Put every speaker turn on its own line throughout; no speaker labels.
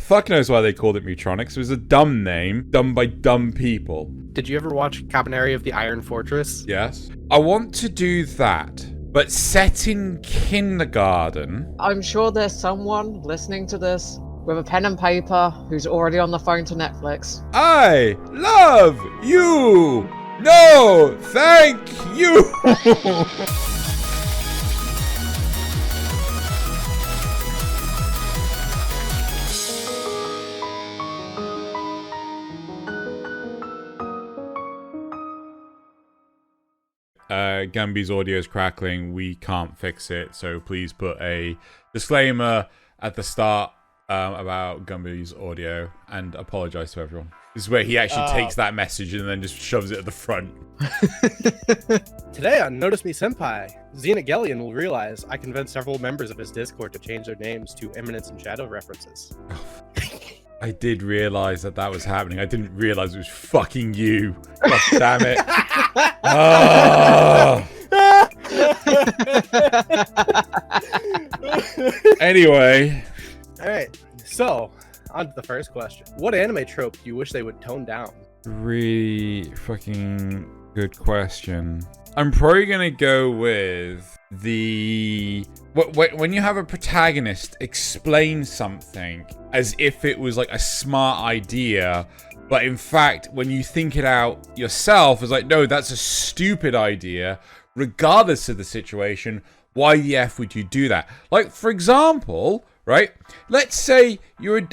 fuck knows why they called it Mutronics. It was a dumb name, done by dumb people.
Did you ever watch Cabaneri of the Iron Fortress?
Yes. I want to do that, but set in kindergarten.
I'm sure there's someone listening to this with a pen and paper who's already on the phone to Netflix.
I love you. No, thank you. Gumby's audio is crackling. We can't fix it, so please put a disclaimer at the start about Gumby's audio and apologize to everyone. This is where he actually takes that message and then just shoves it at the front.
Today on Notice Me Senpai, Xenogelion will realize I convinced several members of his Discord to change their names to Eminence and Shadow references.
I did realize that was happening. I didn't realize it was fucking you. God damn it. Anyway.
Alright, so, on to the first question. What anime trope do you wish they would tone down?
Really fucking good question. I'm probably gonna go with the... When you have a protagonist explain something as if it was like a smart idea, but in fact, when you think it out yourself, it's like, no, that's a stupid idea, regardless of the situation. Why the F would you do that? Like, for example, right? Let's say you're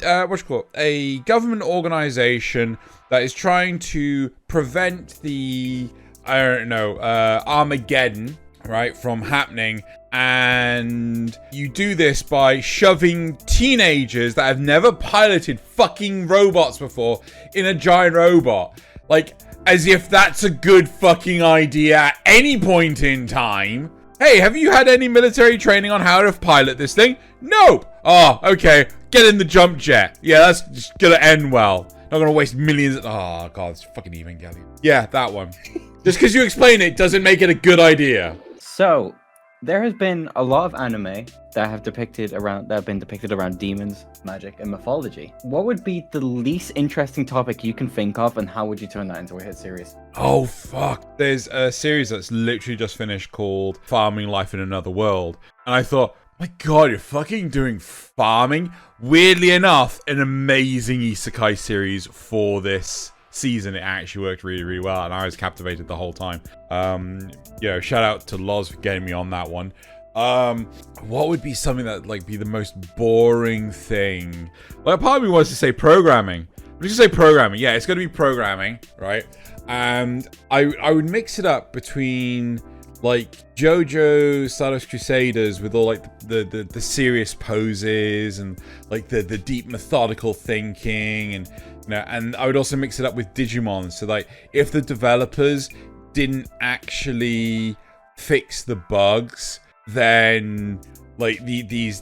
a government organization that is trying to prevent the, I don't know, Armageddon, right, from happening. And you do this by shoving teenagers that have never piloted fucking robots before in a giant robot. Like, as if that's a good fucking idea at any point in time. Hey, have you had any military training on how to pilot this thing? Nope. Oh, okay. Get in the jump jet. Yeah, that's just gonna end well. Not gonna waste millions. Oh, God, it's fucking Evangelion. Yeah, that one. Just because you explain it doesn't make it a good idea.
So, there has been a lot of anime that have been depicted around demons, magic, and mythology. What would be the least interesting topic you can think of, and how would you turn that into a hit series?
Oh, fuck. There's a series that's literally just finished called Farming Life in Another World. And I thought, my God, you're fucking doing farming? Weirdly enough, an amazing isekai series for this season. It actually worked really, really well, and I was captivated the whole time. Shout out to Loz for getting me on that one. What would be something that like be the most boring thing? Like, part of me wants to say programming. I'm just gonna say programming. Yeah, it's gonna be programming, right? And I would mix it up between like JoJo Stardust Crusaders with all like the serious poses and like the deep methodical thinking, and you know, and I would also mix it up with Digimon. So like if the developers didn't actually fix the bugs, then like these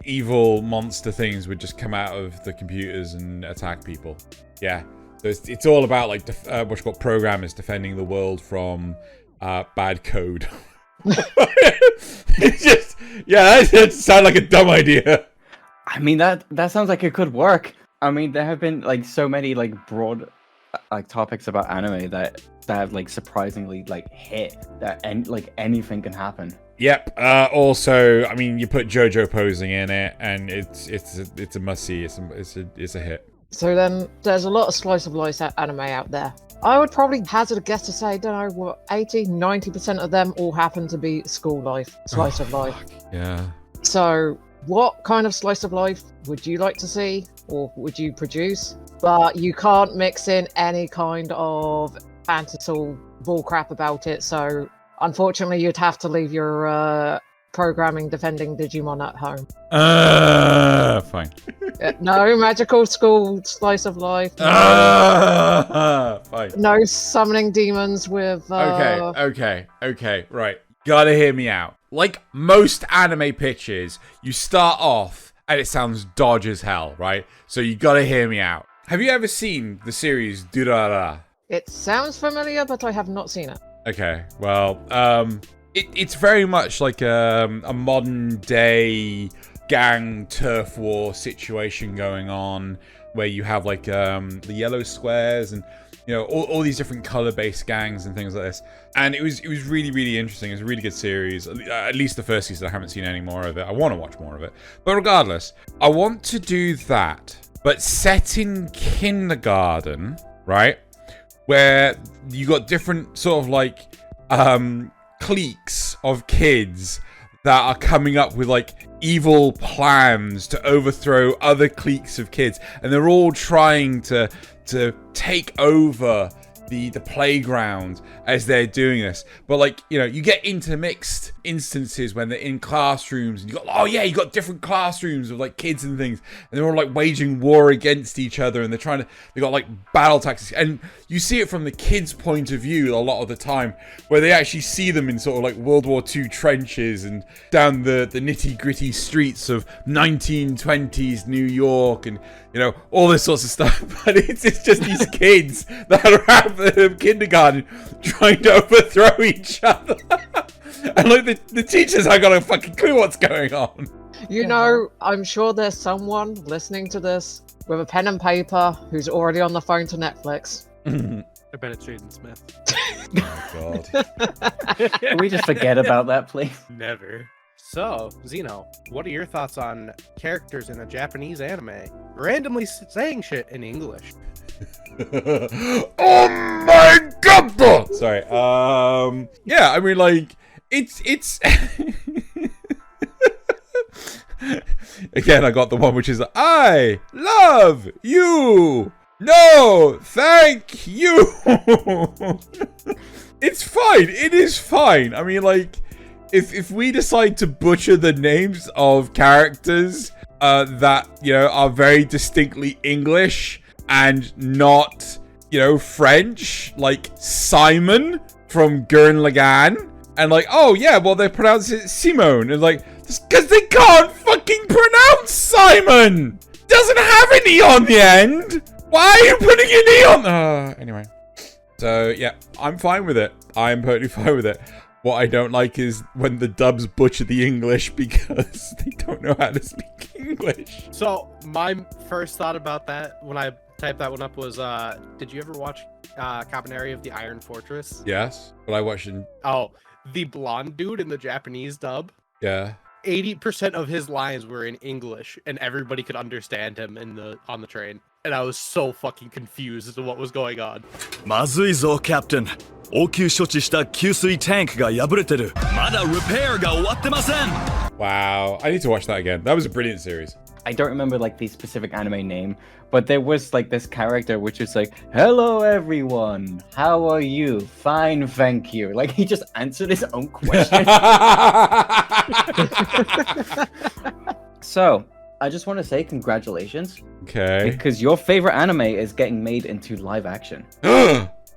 evil monster things would just come out of the computers and attack people. Yeah, so it's all about like what's called programmers defending the world from bad code. It's just, yeah, that sounds like a dumb idea.
I mean, that sounds like it could work. I mean, there have been like so many like broad like topics about anime that have like surprisingly like hit that, and like anything can happen.
Yep. Also, I mean, you put JoJo posing in it, and it's a must see. It's a hit.
So then, there's a lot of slice of life anime out there. I would probably hazard a guess to say, I don't know, what, 80-90% of them all happen to be school life, slice of life.
Yeah. So,
what kind of slice of life would you like to see, or would you produce? But you can't mix in any kind of fantasy bullcrap about it, so unfortunately you'd have to leave your programming defending Digimon at home.
Fine.
No magical school slice of life.
Fine.
No summoning demons with...
Okay, right. Gotta hear me out. Like most anime pitches, you start off and it sounds dodgy as hell, right? So you gotta hear me out. Have you ever seen the series Durara?
It sounds familiar, but I have not seen it.
Okay, well, it's very much like a modern day gang turf war situation going on where you have like the yellow squares and all these different color-based gangs and things like this. And it was really, really interesting. It was a really good series. At least the first season. I haven't seen any more of it. I want to watch more of it. But regardless, I want to do that, but set in kindergarten, right? Where you got different sort of like cliques of kids that are coming up with like evil plans to overthrow other cliques of kids, and they're all trying to take over the playground as they're doing this. But like, you get intermixed instances when they're in classrooms, and you got different classrooms of like kids and things, and they're all like waging war against each other, and they got like battle tactics, and you see it from the kids' point of view a lot of the time, where they actually see them in sort of like World War II trenches and down the nitty-gritty streets of 1920s New York, and all this sorts of stuff. But it's just these kids that are at the kindergarten trying to overthrow each other. And like the teachers haven't got a fucking clue what's going on.
I'm sure there's someone listening to this with a pen and paper who's already on the phone to Netflix.
I bet it's Jaden Smith.
Oh god.
Can we just forget about that, please?
Never. So, Xeno, what are your thoughts on characters in a Japanese anime randomly saying shit in English?
Oh my god! Sorry. Yeah, I mean, like, it's again, I got the one which is I love you. No, thank you. It's fine. It is fine. I mean, like, if we decide to butcher the names of characters that are very distinctly English and not French, like Simon from Gurren Lagann, and like, oh yeah, well they pronounce it Simone, and like, because they can't fucking pronounce Simon. Doesn't have an E on the end. Why are you putting an E on? Anyway, so yeah, I'm fine with it. I'm totally fine with it. What I don't like is when the dubs butcher the English because they don't know how to speak English.
So my first thought about that when I typed that one up was, did you ever watch Cabaneri of the Iron Fortress?
Yes, but I watched it.
Oh, the blonde dude in the Japanese dub?
Yeah.
80% of his lines were in English, and everybody could understand him on the train. And I was so fucking confused as to what was going on.
まずいぞ、Captain. 応急処置した給水タンクが破れてる。まだ repair が終わってません。
Wow, I need to watch that again. That was a brilliant series.
I don't remember like the specific anime name, but there was like this character which is like, "Hello everyone, how are you? Fine, thank you." Like he just answered his own question. So, I just want to say congratulations.
Okay.
Because your favorite anime is getting made into live action.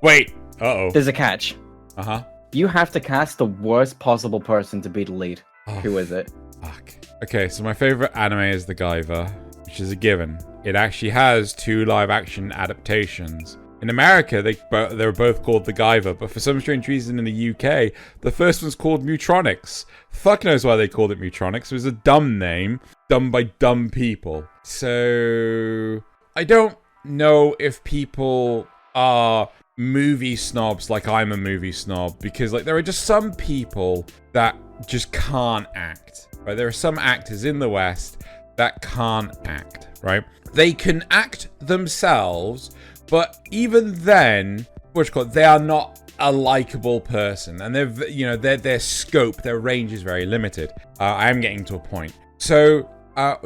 Wait. Uh-oh.
There's a catch.
Uh-huh.
You have to cast the worst possible person to be the lead.
Oh,
who is it?
Fuck. Okay, so my favorite anime is The Guyver, which is a given. It actually has 2 live-action adaptations. In America, they're both called The Guyver, but for some strange reason in the UK, the first one's called Mutronics. Fuck knows why they called it Mutronics. It was a dumb name, done by dumb people. So, I don't know if people are movie snobs like I'm a movie snob, because like there are just some people that just can't act, right? There are some actors in the West that can't act, right? They can act themselves, but even then, they are not a likable person, and their scope, their range is very limited. I am getting to a point. So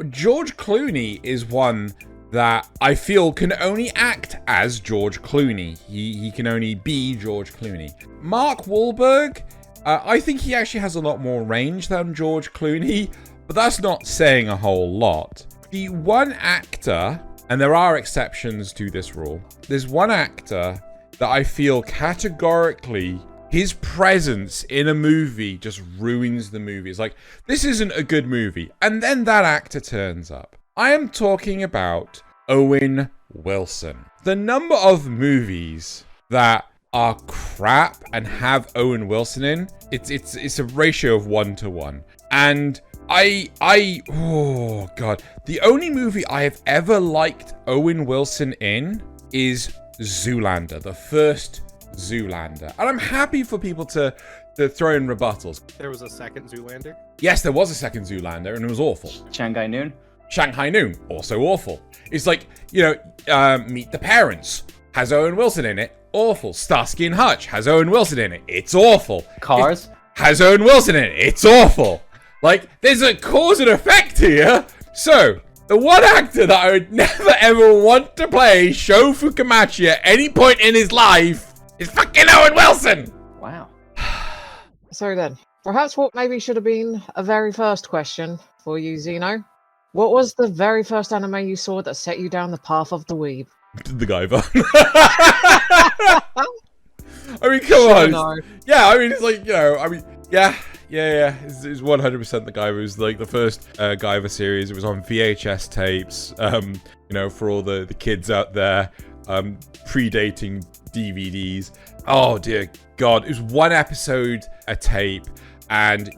George Clooney is one that I feel can only act as George Clooney. He can only be George Clooney. Mark Wahlberg, I think he actually has a lot more range than George Clooney, but that's not saying a whole lot. The one actor, and there are exceptions to this rule, there's one actor that I feel categorically his presence in a movie just ruins the movie. It's like, this isn't a good movie, and then that actor turns up. I am talking about Owen Wilson. The number of movies that are crap and have Owen Wilson in, it's a ratio of 1 to 1. And Oh god. The only movie I have ever liked Owen Wilson in is Zoolander, the first Zoolander. And I'm happy for people to throw in rebuttals.
There was a second Zoolander?
Yes, there was a second Zoolander, and it was awful.
Shanghai Noon.
Shanghai Noon, also awful. It's like, Meet the Parents has Owen Wilson in it. Awful. Starsky and Hutch has Owen Wilson in it. It's awful.
Cars.
Has Owen Wilson in it. It's awful. Like, there's a cause and effect here. So, the one actor that I would never ever want to play Sho Fukamachi at any point in his life is fucking Owen Wilson.
Wow.
So then, perhaps what maybe should have been a very first question for you, Xeno. What was the very first anime you saw that set you down the path of the weeb?
The Guyver. I mean, come on. Yeah, I mean, it's like, yeah. It's 100% the Guyver. It was like the first Guyver series. It was on VHS tapes, for all the kids out there, predating DVDs. Oh, dear God. It was one episode a tape, and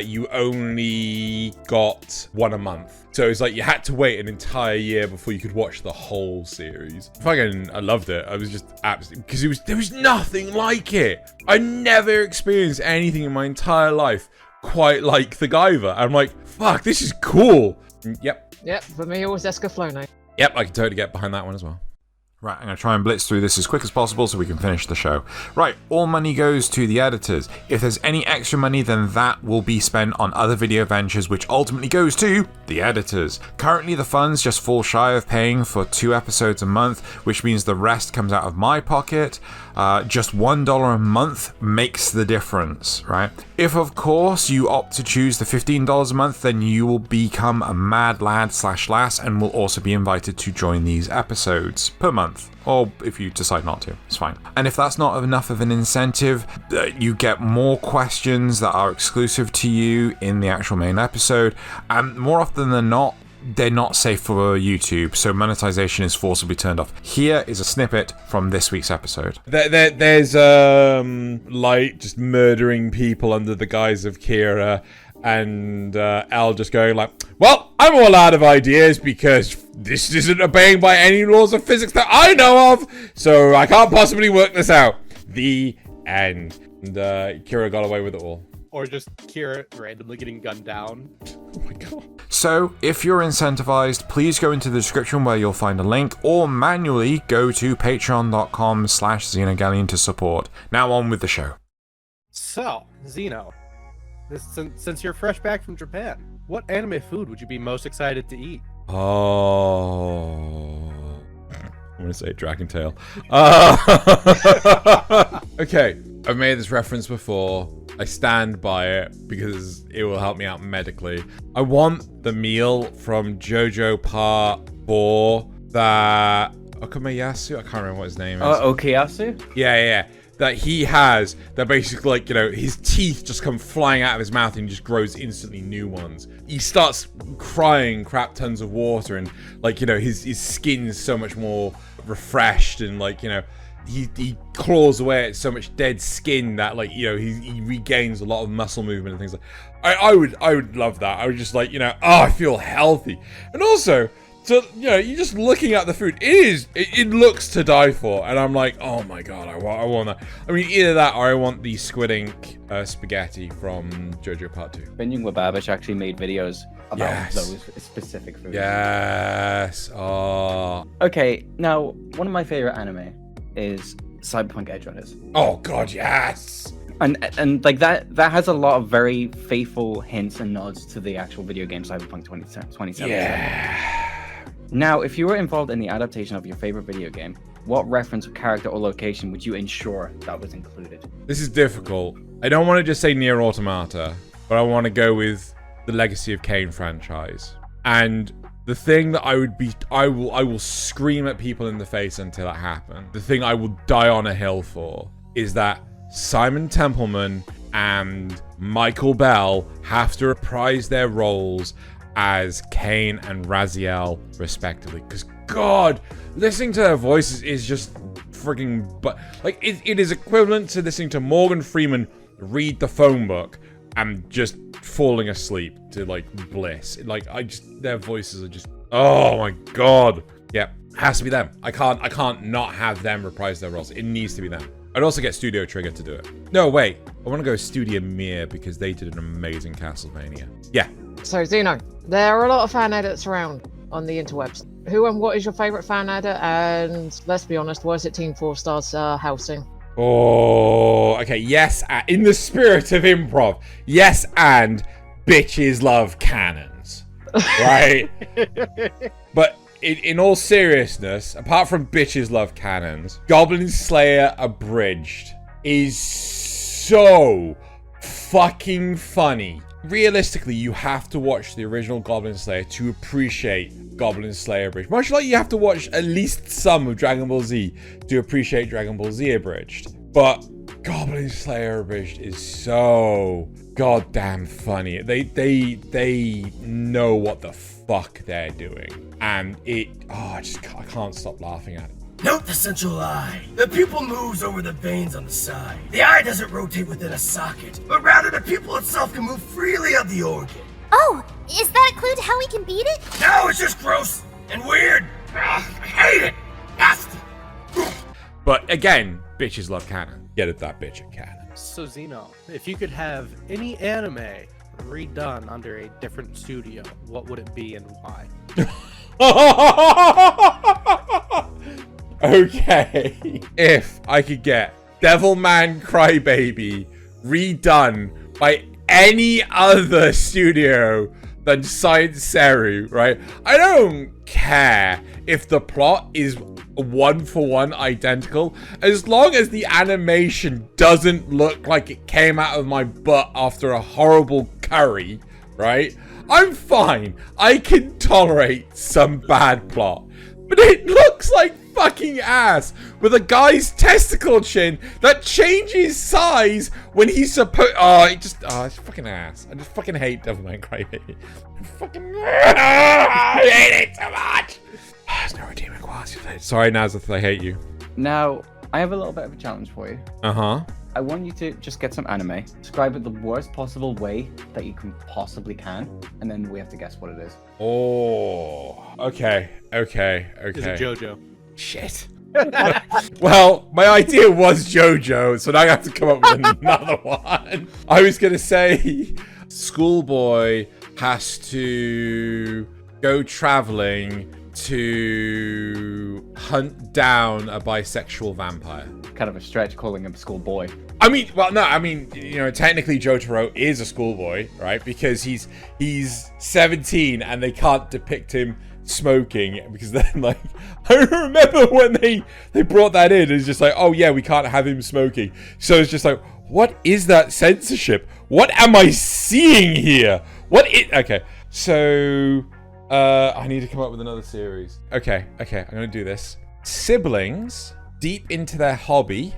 you only got one a month. So it's like you had to wait an entire year before you could watch the whole series. I loved it. I was just absolutely, because there was nothing like it. I never experienced anything in my entire life quite like the Guyver. I'm like, fuck, this is cool. Yep,
for me it was Escaflowne.
Yep, I can totally get behind that one as well.
Right, I'm going to try and blitz through this as quick as possible so we can finish the show. Right, all money goes to the editors. If there's any extra money, then that will be spent on other video ventures, which ultimately goes to the editors. Currently, the funds just fall shy of paying for 2 episodes a month, which means the rest comes out of my pocket. Just $1 a month makes the difference, right? If, of course, you opt to choose the $15 a month, then you will become a mad lad / lass and will also be invited to join these episodes per month. Or if you decide not to, it's fine. And if that's not enough of an incentive, you get more questions that are exclusive to you in the actual main episode. And more often than not, they're not safe for YouTube, so monetization is forcibly turned off. Here is a snippet from this week's episode.
There's Light just murdering people under the guise of Kira, and Al just going like, well, I'm all out of ideas because this isn't obeying by any laws of physics that I know of, so I can't possibly work this out. The end. And Kira got away with it all.
Or just Kira randomly getting gunned down.
Oh my god.
So, if you're incentivized, please go into the description where you'll find a link, or manually go to patreon.com/Xenogelion to support. Now on with the show.
So, Xeno, since you're fresh back from Japan, what anime food would you be most excited to eat?
Oh, I'm gonna say Dragon Tail. Okay, I've made this reference before. I stand by it because it will help me out medically. I want the meal from JoJo Part 4 that Okumayasu, I can't remember what his name is.
Okuyasu?
Yeah. That he has, that basically, like, his teeth just come flying out of his mouth and he just grows instantly new ones. He starts crying crap tons of water and, like, his skin's so much more refreshed and, like, he claws away at so much dead skin that, like, he regains a lot of muscle movement and things like that. I would love that. I would just, like, I feel healthy. And also, so, you're just looking at the food. It looks to die for. And I'm like, oh my god, I want that. I mean, either that or I want the squid ink spaghetti from JoJo Part 2.
Binying Wababish actually made videos about those specific foods.
Yes. Oh.
Okay, now, one of my favorite anime is Cyberpunk Edge Runners.
Oh god, yes.
And like that has a lot of very faithful hints and nods to the actual video game Cyberpunk 2077.
Yeah.
Now, if you were involved in the adaptation of your favorite video game, what reference, character, or location would you ensure that was included?
This is difficult. I don't want to just say Nier Automata, but I want to go with the Legacy of Kain franchise. And the thing that I will scream at people in the face until it happens. The thing I will die on a hill for is that Simon Templeman and Michael Bell have to reprise their roles as Kain and Raziel, respectively. Because, God, listening to their voices is just frigging... But like, it is equivalent to listening to Morgan Freeman read the phone book and just falling asleep to like bliss. Like their voices are just, oh my god. Yeah, has to be them. I can't not have them reprise their roles. It needs to be them. I'd also get Studio Trigger to do it. No, wait. I want to go Studio Mir because they did an amazing Castlevania. Yeah.
So, Xeno, there are a lot of fan edits around on the interwebs. Who and what is your favourite fan edit? And let's be honest, why is it Team 4 Star's housing?
Oh, okay. Yes, in the spirit of improv. Yes, and bitches love cannons. Right? But in all seriousness, apart from bitches love cannons, Goblin Slayer Abridged is so fucking funny. Realistically, you have to watch the original Goblin Slayer to appreciate Goblin Slayer Abridged. Much like you have to watch at least some of Dragon Ball Z to appreciate Dragon Ball Z Abridged. But Goblin Slayer Abridged is so goddamn funny. They know what the fuck they're doing. And I can't stop laughing at it.
Note the central eye. The pupil moves over the veins on the side. The eye doesn't rotate within a socket, but rather the pupil itself can move freely up the organ.
Oh, is that a clue to how we can beat it?
No, it's just gross and weird. Ugh, I hate it. Nasty.
But again, bitches love canon. Get it, that bitch at canon.
So Xeno, if you could have any anime redone under a different studio, what would it be and why?
Okay. If I could get Devilman Crybaby redone by any other studio than Science Seru, right? I don't care if the plot is 1-for-1 identical, as long as the animation doesn't look like it came out of my butt after a horrible curry, right? I'm fine. I can tolerate some bad plot. But it looks like fucking ass with a guy's testicle chin that changes size when he's supposed. It's fucking ass. I just fucking hate Devilman Crybaby. I hate it so much. There's no redeeming quality. Sorry, Nasuth, I hate you.
Now, I have a little bit of a challenge for you. I want you to just get some anime, describe it the worst possible way that you can, and then we have to guess what it is.
Oh, okay.
Is it JoJo?
Shit. Well, my idea was JoJo, so now I have to come up with another one. I was going to say schoolboy has to go traveling to hunt down a bisexual vampire.
Kind of a stretch calling him schoolboy.
Technically Jotaro is a schoolboy, right? Because he's 17 and they can't depict him smoking because then, like, I remember when they brought that in, it's just like, oh yeah, we can't have him smoking. So it's just like, what is that censorship? What am I seeing here? Okay, so I need to come up with another series. Okay, I'm gonna do this. Siblings, deep into their hobby,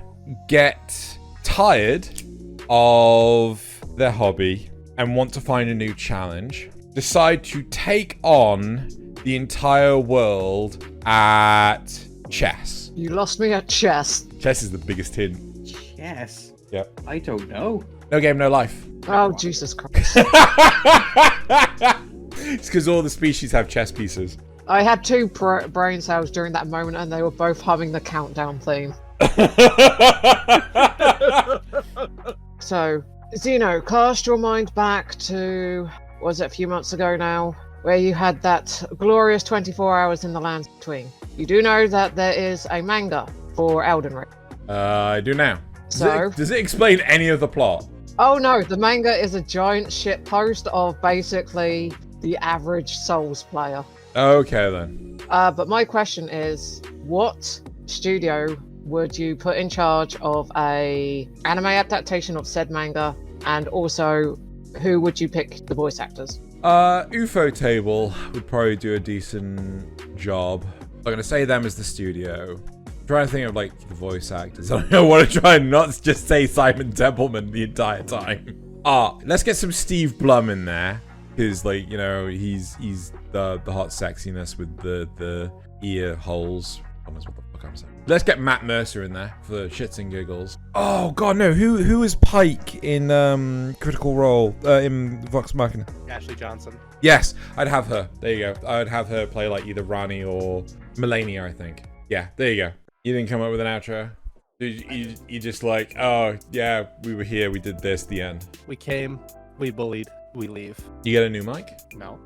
get tired of their hobby and want to find a new challenge, decide to take on the entire world at chess.
You lost me at chess.
Chess is the biggest hint.
Chess?
Yep.
I don't know.
No game, no life.
Oh, Jesus Christ.
It's because all the species have chess pieces.
I had two brain cells during that moment and they were both humming the countdown theme. So, Xeno, cast your mind back to, was it a few months ago now, where you had that glorious 24 hours in the land between. You do know that there is a manga for Elden Ring.
I do now.
So,
does it explain any of the plot?
Oh no, the manga is a giant shit post of basically the average Souls player.
Okay then.
But my question is, what studio would you put in charge of a anime adaptation of said manga, and also who would you pick the voice actors?
UFO Table would probably do a decent job. I'm gonna say them as the studio. I'm trying to think of like the voice actors. I want to try and not just say Simon Templeman the entire time. Let's get some Steve Blum in there, because like, you know, he's the hot sexiness with the ear holes Is what the fuck I'm saying. Let's get Matt Mercer in there for shits and giggles.
Oh god, no. Who is Pike in Critical Role in Vox Machina?
Ashley Johnson.
Yes, I'd have her. There you go. I'd have her play like either Rani or Melania, I think. Yeah, there you go. You didn't come up with an outro? You just like, oh, yeah, we were here, we did this, the end.
We came, we bullied, we leave.
You get a new mic?
No.